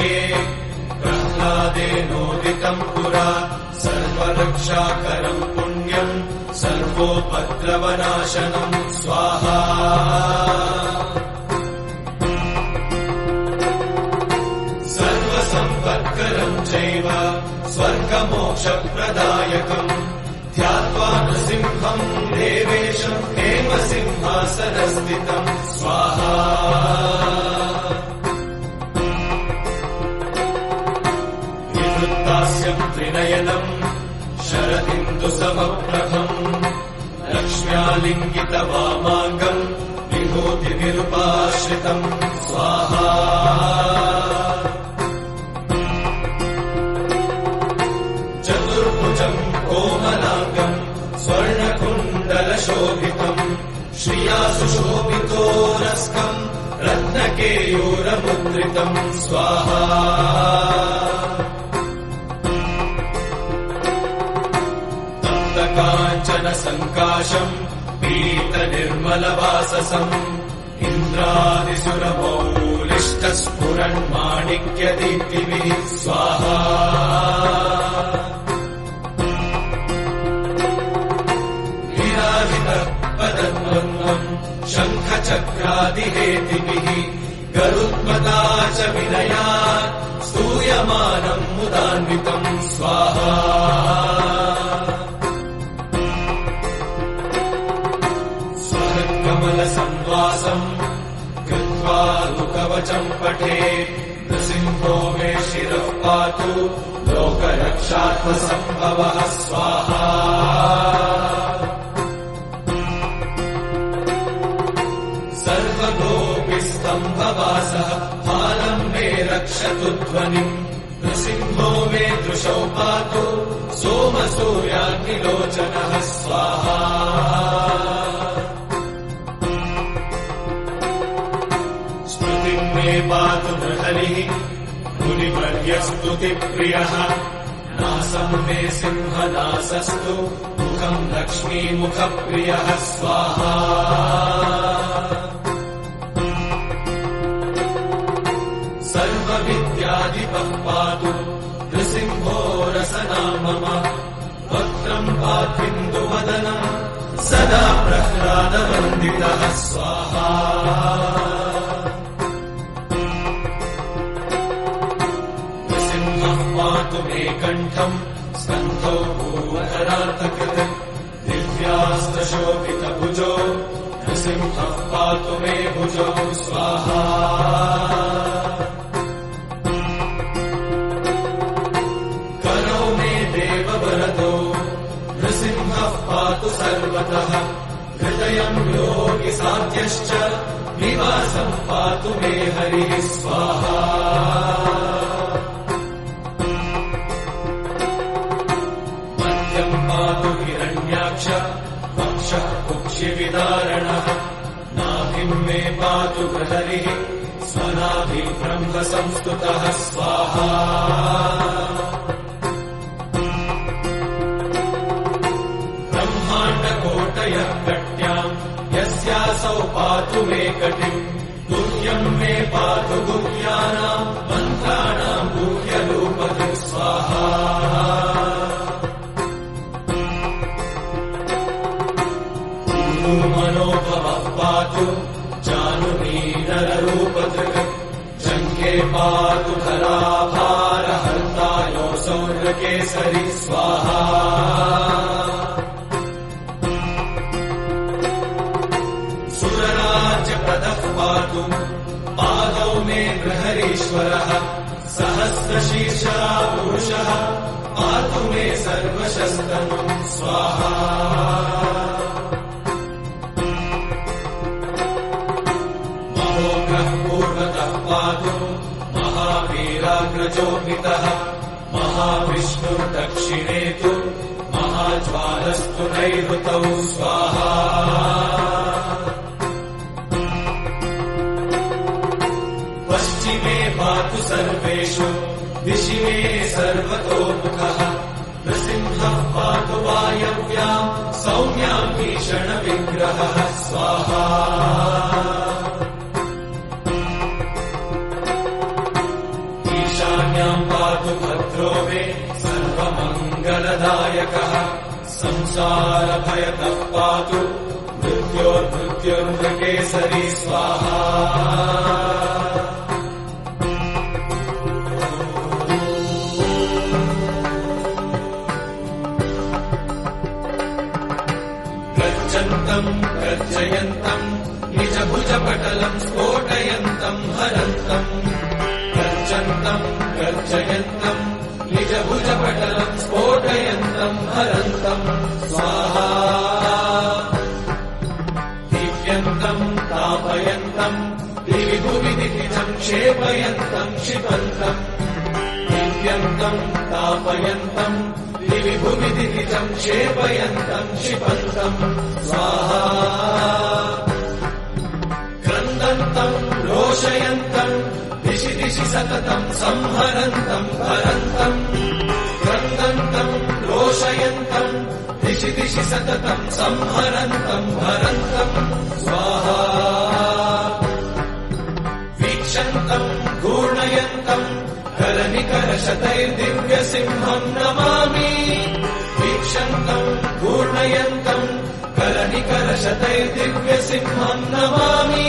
वक्ष्ये प्रह्लादेनोदितम् पुरा सर्वरक्षाकरम् पुण्यम् सर्वोपद्रवनाशनम् स्वाहा सर्वसम्पत्करम् चैव स्वर्गमोक्षप्रदायकम् ध्यात्वा नृसिंहम् देवेशम् हेमसिंहासनस्थितम् स्वाहा विवृत्तास्यम् त्रिनयनम् शरदिन्दुसमप्रभम् लक्ष्म्यालिङ्गितवामाङ्गम् विभूतिविरूपाश्रितम् स्वाहा चतुर्भुजम् कोमलाङ्गम् स्वर्णकुण्डलशोभितम् श्रिया सुशोभितोरस्कम् रत्नकेयूरमुद्रितम् स्वाहा तप्तकाञ्चन सङ्काशम् पीतनिर्मलवाससम् इन्द्रादिसुरमौलिष्टस्फुरन्माणिक्यदीप्तिभिः स्वाहा पदद्वन्द्वम् शङ्खचक्रादिहेतिभिः गरुत्मता च विनयात् स्तूयमानम् मुदान्वितम् स्वाहा स्वहत्कमलसंवासम् कृत्वा लुकवचम् पठेत् नृसिंहो मे शिरः पातु लोकरक्षार्थसम्भवः स्वाहा सर्वगोपिस्तम्भवासः फालम् मे रक्षतु ध्वनिम् नृसिंहो मे दृशौ पातु सोमसूर्याग्निलोचनः स्वाहा स्मृतिम् मे पातु नृहरिः मुनिवर्यस्तुतिप्रियः नासम् मे सिंहनासस्तु मुखम् लक्ष्मीमुखप्रियः स्वाहा सर्वविद्याधिपः पातु नृसिंहो रसना मम वक्त्रम् पात्विन्दुवदनम् सदा प्रह्लादवन्दितः स्वाहा नृसिंहः पातु मे कण्ठम् स्कन्धौ भूधरार्थकृत् दिव्यास्त्रशोभितभुजो नृसिंहः पातु मे भुजौ स्वाहा नृसिंहः पातु सर्वतः हृदयम् योगिसाध्यश्च निवासम् पातु मे हरिः स्वाहा मध्यम् पातु हिरण्याक्ष वक्षः कुक्षिविदारणः नाभिम् मे पातु हरिः स्वनाभिब्रह्मसंस्तुतः स्वाहा कट्याम् यस्यासौ पातु मे कटिम् गुह्यम् मे पातु गुह्यानाम् मन्त्राणाम् गुह्यरूपतिः स्वाहा मनोभवः पातु जानुनीनररूपधृक् जङ्घे पातु धराभारहर्तायो सौर्यकेसरी स्वाहा सुरराज्यप्रदः पातु पादौ मे गृहरीश्वरः सहस्रशीर्षा पुरुषः पातु मे सर्वशस्तनम् स्वाहा महोग्रः पूर्वतः पातु महावीराग्रजोभितः महाविष्णुर्दक्षिणे तु महाज्वालस्तु नैऋतौ स्वाहा पश्चिमे पातु सर्वेषु दिशि मे सर्वतोमुखः नृसिंहः पातु वायव्याम् सौम्याम् भीषणविग्रहः स्वाहा भयतः पातु मृत्योर्मृत्युर्मृकेसरी स्वाहा। गर्जन्तम् गर्जयन्तम् निजभुजपटलम् स्फोटयन्तम् हरन्तम्। गर्जन्तम् गर्जयन्तम् निजभुजपटलम् स्फोटयन्तम् हरन्तम् स्वाहा। दिव्यन्तम् तापयन्तम् दिविभुविदितिजम् क्षेपयन्तम् क्षिपन्तम्। दिव्यन्तम् तापयन्तम् दिविभुविदितिजम् क्षेपयन्तम् क्षिपन्तम् स्वाहा। क्रन्दन्तम् रोषयन्तम् दिशि दिशि सततम् संहरन्तम् हरन्तम्। क्रन्दन्तम् रोषयन्तम् दिशि दिशि सततम् संहरन्तम् हरन्तम् स्वाहा। वीक्षन्तम् घूर्णयन्तम् करनिकरशतैर्दिव्यसिंहम् नमामि। वीक्षन्तम् घूर्णयन्तम् करनिकरशतैर्दिव्यसिंहम् नमामि।